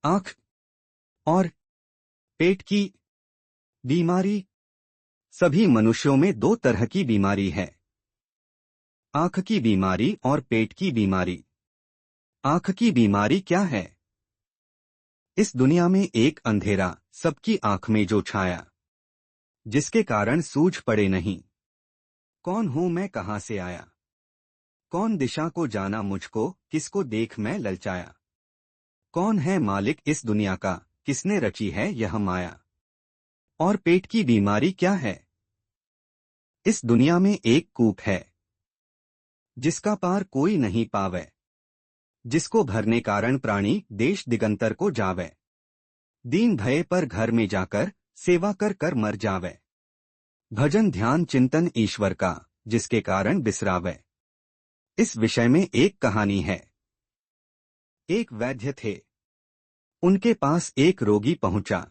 आंख और पेट की बीमारी। सभी मनुष्यों में दो तरह की बीमारी है, आंख की बीमारी और पेट की बीमारी। आंख की बीमारी क्या है? इस दुनिया में एक अंधेरा सबकी आंख में जो छाया, जिसके कारण सूझ पड़े नहीं कौन हूं मैं, कहां से आया, कौन दिशा को जाना मुझको, किसको देख मैं ललचाया, कौन है मालिक इस दुनिया का, किसने रची है यह माया। और पेट की बीमारी क्या है? इस दुनिया में एक कूप है, जिसका पार कोई नहीं पावे, जिसको भरने कारण प्राणी देश दिगंतर को जावे, दीन भये पर घर में जाकर सेवा कर कर मर जावे, भजन ध्यान चिंतन ईश्वर का, जिसके कारण बिसरावे। इस विषय में एक कहानी है। एक वैद्य थे, उनके पास एक रोगी पहुंचा।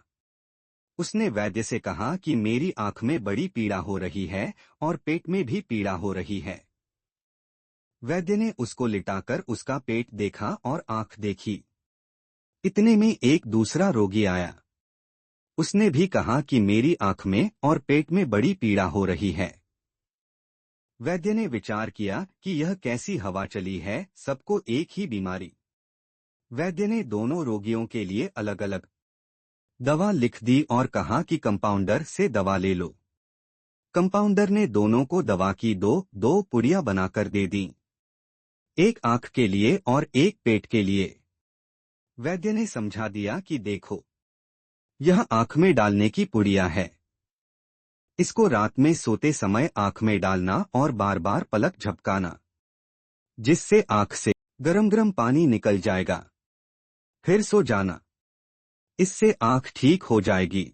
उसने वैद्य से कहा कि मेरी आंख में बड़ी पीड़ा हो रही है और पेट में भी पीड़ा हो रही है। वैद्य ने उसको लिटाकर उसका पेट देखा और आंख देखी। इतने में एक दूसरा रोगी आया। उसने भी कहा कि मेरी आंख में और पेट में बड़ी पीड़ा हो रही है। वैद्य ने विचार किया कि यह कैसी हवा चली है, सबको एक ही बीमारी। वैद्य ने दोनों रोगियों के लिए अलग अलग दवा लिख दी और कहा कि कंपाउंडर से दवा ले लो। कंपाउंडर ने दोनों को दवा की दो दो पुड़ियां बनाकर दे दी, एक आंख के लिए और एक पेट के लिए। वैद्य ने समझा दिया कि देखो, यह आंख में डालने की पुड़िया है। इसको रात में सोते समय आंख में डालना और बार बार पलक झपकाना, जिससे आंख से गरम गरम पानी निकल जाएगा। फिर सो जाना, इससे आंख ठीक हो जाएगी।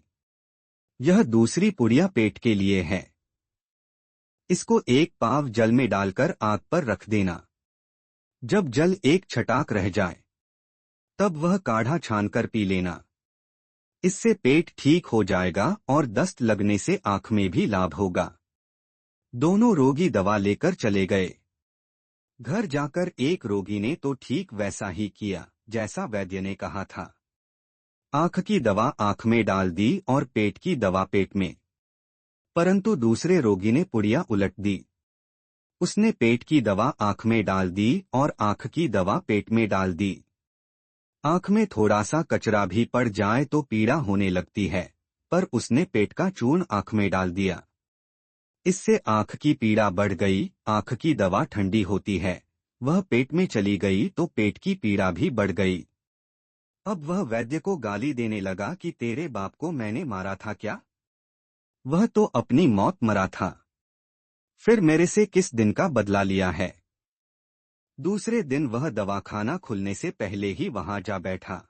यह दूसरी पुड़िया पेट के लिए है। इसको एक पाव जल में डालकर आग पर रख देना। जब जल एक छटाक रह जाए, तब वह काढ़ा छानकर पी लेना। इससे पेट ठीक हो जाएगा और दस्त लगने से आंख में भी लाभ होगा। दोनों रोगी दवा लेकर चले गए। घर जाकर एक रोगी ने तो ठीक वैसा ही किया जैसा वैद्य ने कहा था। आंख की दवा आंख में डाल दी और पेट की दवा पेट में। परंतु दूसरे रोगी ने पुड़िया उलट दी। उसने पेट की दवा आंख में डाल दी और आंख की दवा पेट में डाल दी। आंख में थोड़ा सा कचरा भी पड़ जाए तो पीड़ा होने लगती है, पर उसने पेट का चूर्ण आंख में डाल दिया। इससे आंख की पीड़ा बढ़ गई। आंख की दवा ठंडी होती है, वह पेट में चली गई तो पेट की पीड़ा भी बढ़ गई। अब वह वैद्य को गाली देने लगा कि तेरे बाप को मैंने मारा था क्या? वह तो अपनी मौत मरा था, फिर मेरे से किस दिन का बदला लिया है। दूसरे दिन वह दवाखाना खुलने से पहले ही वहां जा बैठा।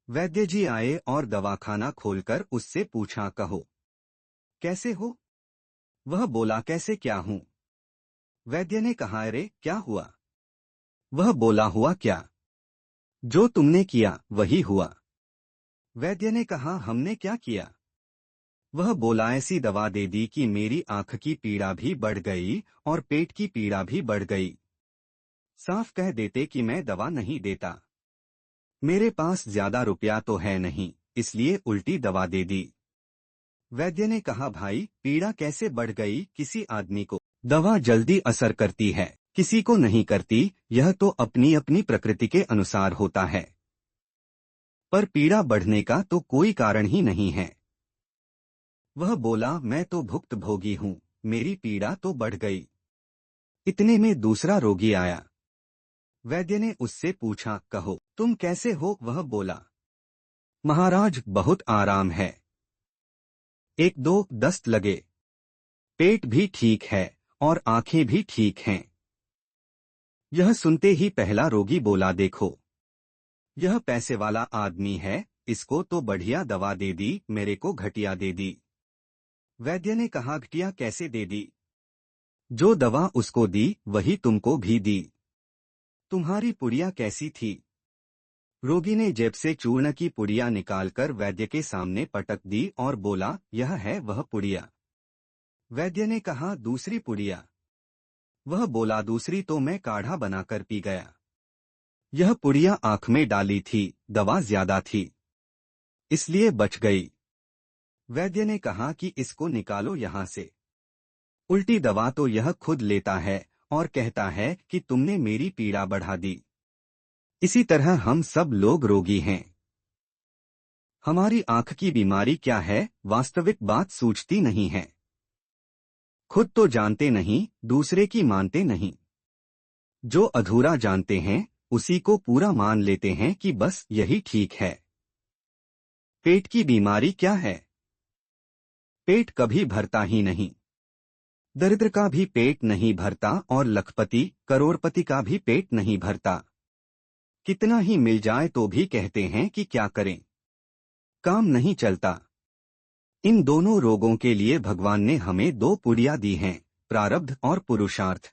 वैद्य जी आए और दवाखाना खोलकर उससे पूछा, कहो कैसे हो? वह बोला, कैसे क्या हूं? वैद्य ने कहा, अरे क्या हुआ? वह बोला, हुआ क्या? जो तुमने किया वही हुआ। वैद्य ने कहा, हमने क्या किया? वह बोला, ऐसी दवा दे दी कि मेरी आंख की पीड़ा भी बढ़ गई और पेट की पीड़ा भी बढ़ गई। साफ कह देते कि मैं दवा नहीं देता, मेरे पास ज्यादा रुपया तो है नहीं, इसलिए उल्टी दवा दे दी। वैद्य ने कहा, भाई पीड़ा कैसे बढ़ गई? किसी आदमी को दवा जल्दी असर करती है, किसी को नहीं करती। यह तो अपनी अपनी प्रकृति के अनुसार होता है, पर पीड़ा बढ़ने का तो कोई कारण ही नहीं है। वह बोला, मैं तो भुक्तभोगी हूं, मेरी पीड़ा तो बढ़ गई। इतने में दूसरा रोगी आया। वैद्य ने उससे पूछा, कहो तुम कैसे हो? वह बोला, महाराज बहुत आराम है, एक दो दस्त लगे, पेट भी ठीक है और आंखें भी ठीक हैं। यह सुनते ही पहला रोगी बोला, देखो यह पैसे वाला आदमी है, इसको तो बढ़िया दवा दे दी, मेरे को घटिया दे दी। वैद्य ने कहा, घटिया कैसे दे दी? जो दवा उसको दी वही तुमको भी दी। तुम्हारी पुड़िया कैसी थी? रोगी ने जेब से चूर्ण की पुड़िया निकालकर वैद्य के सामने पटक दी और बोला, यह है वह पुड़िया। वैद्य ने कहा, दूसरी पुड़िया? वह बोला, दूसरी तो मैं काढ़ा बनाकर पी गया। यह पुड़िया आंख में डाली थी, दवा ज्यादा थी, इसलिए बच गई। वैद्य ने कहा कि इसको निकालो यहाँ से। उल्टी दवा तो यह खुद लेता है और कहता है कि तुमने मेरी पीड़ा बढ़ा दी। इसी तरह हम सब लोग रोगी हैं। हमारी आंख की बीमारी क्या है, वास्तविक बात सूझती नहीं है। खुद तो जानते नहीं, दूसरे की मानते नहीं। जो अधूरा जानते हैं उसी को पूरा मान लेते हैं कि बस यही ठीक है। पेट की बीमारी क्या है? पेट कभी भरता ही नहीं। दरिद्र का भी पेट नहीं भरता और लखपति करोड़पति का भी पेट नहीं भरता। कितना ही मिल जाए तो भी कहते हैं कि क्या करें, काम नहीं चलता। इन दोनों रोगों के लिए भगवान ने हमें दो पुड़िया दी हैं, प्रारब्ध और पुरुषार्थ।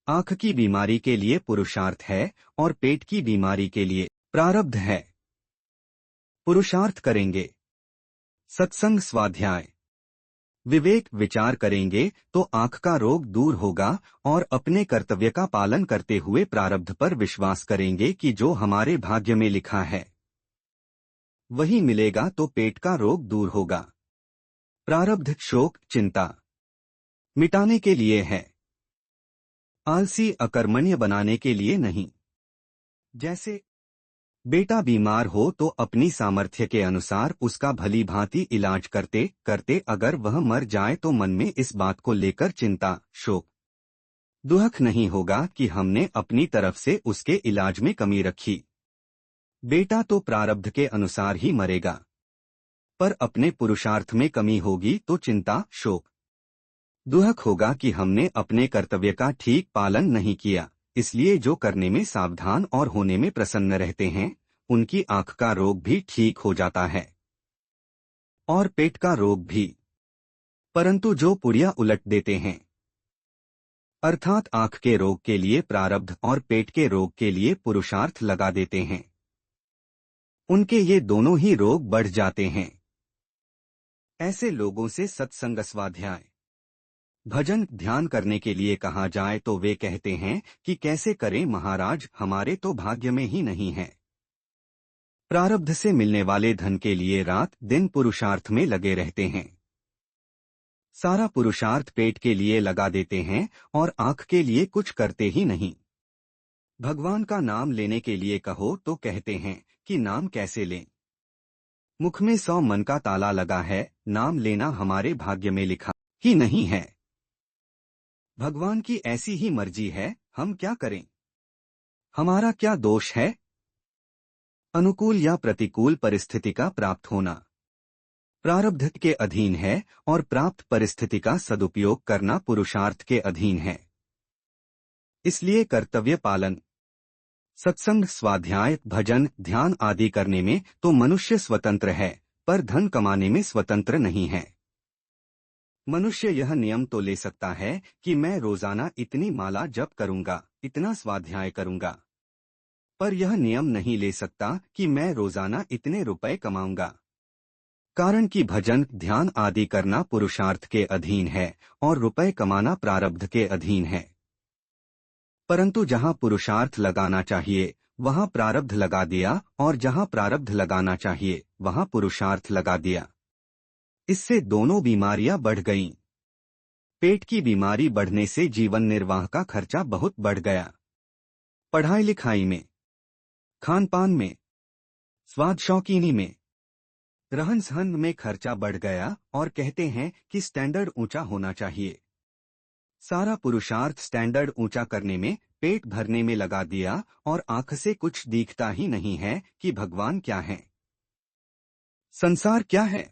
आंख की बीमारी के लिए पुरुषार्थ है और पेट की बीमारी के लिए प्रारब्ध है। पुरुषार्थ करेंगे, सत्संग स्वाध्याय विवेक विचार करेंगे तो आंख का रोग दूर होगा और अपने कर्तव्य का पालन करते हुए प्रारब्ध पर विश्वास करेंगे कि जो हमारे भाग्य में लिखा है वही मिलेगा तो पेट का रोग दूर होगा। प्रारब्ध शोक चिंता मिटाने के लिए है, आलसी अकर्मण्य बनाने के लिए नहीं। जैसे बेटा बीमार हो तो अपनी सामर्थ्य के अनुसार उसका भली भांति इलाज करते करते अगर वह मर जाए तो मन में इस बात को लेकर चिंता शोक दुख नहीं होगा कि हमने अपनी तरफ से उसके इलाज में कमी रखी। बेटा तो प्रारब्ध के अनुसार ही मरेगा, पर अपने पुरुषार्थ में कमी होगी तो चिंता शोक दुख होगा कि हमने अपने कर्तव्य का ठीक पालन नहीं किया। इसलिए जो करने में सावधान और होने में प्रसन्न रहते हैं उनकी आंख का रोग भी ठीक हो जाता है और पेट का रोग भी। परंतु जो पुड़िया उलट देते हैं, अर्थात आंख के रोग के लिए प्रारब्ध और पेट के रोग के लिए पुरुषार्थ लगा देते हैं, उनके ये दोनों ही रोग बढ़ जाते हैं। ऐसे लोगों से सत्संग स्वाध्याय भजन ध्यान करने के लिए कहा जाए तो वे कहते हैं कि कैसे करें महाराज, हमारे तो भाग्य में ही नहीं है। प्रारब्ध से मिलने वाले धन के लिए रात दिन पुरुषार्थ में लगे रहते हैं। सारा पुरुषार्थ पेट के लिए लगा देते हैं और आंख के लिए कुछ करते ही नहीं। भगवान का नाम लेने के लिए कहो तो कहते हैं कि नाम कैसे लें। मुख में 100 मन का ताला लगा है, नाम लेना हमारे भाग्य में लिखा ही नहीं है। भगवान की ऐसी ही मर्जी है, हम क्या करें? हमारा क्या दोष है? अनुकूल या प्रतिकूल परिस्थिति का प्राप्त होना प्रारब्ध के अधीन है और प्राप्त परिस्थिति का सदुपयोग करना पुरुषार्थ के अधीन है। इसलिए कर्तव्य पालन, सत्संग स्वाध्याय भजन ध्यान आदि करने में तो मनुष्य स्वतंत्र है, पर धन कमाने में स्वतंत्र नहीं है। मनुष्य यह नियम तो ले सकता है कि मैं रोजाना इतनी माला जप करूंगा, इतना स्वाध्याय करूंगा, पर यह नियम नहीं ले सकता कि मैं रोजाना इतने रुपए कमाऊंगा। कारण कि भजन ध्यान आदि करना पुरुषार्थ के अधीन है और रुपए कमाना प्रारब्ध के अधीन है। परंतु जहां पुरुषार्थ लगाना चाहिए वहां प्रारब्ध लगा दिया और जहां प्रारब्ध लगाना चाहिए वहां पुरुषार्थ लगा दिया। इससे दोनों बीमारियां बढ़ गईं। पेट की बीमारी बढ़ने से जीवन निर्वाह का खर्चा बहुत बढ़ गया। पढ़ाई लिखाई में, खान पान में, स्वाद शौकीनी में, रहन सहन में खर्चा बढ़ गया और कहते हैं कि स्टैंडर्ड ऊंचा होना चाहिए। सारा पुरुषार्थ स्टैंडर्ड ऊंचा करने में, पेट भरने में लगा दिया और आंख से कुछ दिखता ही नहीं है कि भगवान क्या है, संसार क्या है,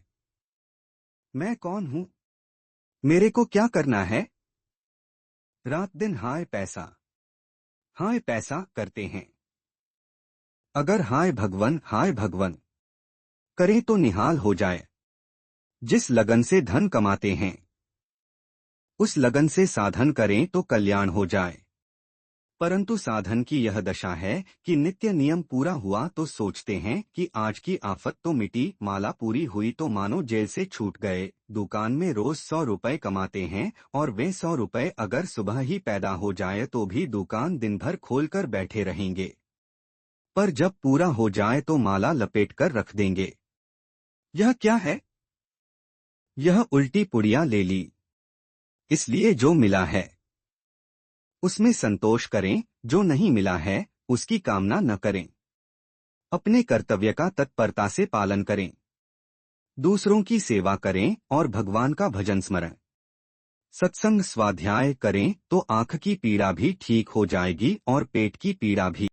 मैं कौन हूं, मेरे को क्या करना है। रात दिन हाय पैसा करते हैं। अगर हाय भगवन करें तो निहाल हो जाए। जिस लगन से धन कमाते हैं उस लगन से साधन करें तो कल्याण हो जाए। परंतु साधन की यह दशा है कि नित्य नियम पूरा हुआ तो सोचते हैं कि आज की आफत तो मिटी, माला पूरी हुई तो मानो जेल से छूट गए। दुकान में रोज 100 रुपए कमाते हैं और वे 100 रुपए अगर सुबह ही पैदा हो जाए तो भी दुकान दिन भर खोलकर बैठे रहेंगे। पर जब पूरा हो जाए तो माला लपेट कर रख देंगे। यह क्या है? यह उल्टी पुड़िया ले ली। इसलिए जो मिला है उसमें संतोष करें, जो नहीं मिला है उसकी कामना न करें। अपने कर्तव्य का तत्परता से पालन करें, दूसरों की सेवा करें और भगवान का भजन स्मरण सत्संग स्वाध्याय करें तो आंख की पीड़ा भी ठीक हो जाएगी और पेट की पीड़ा भी।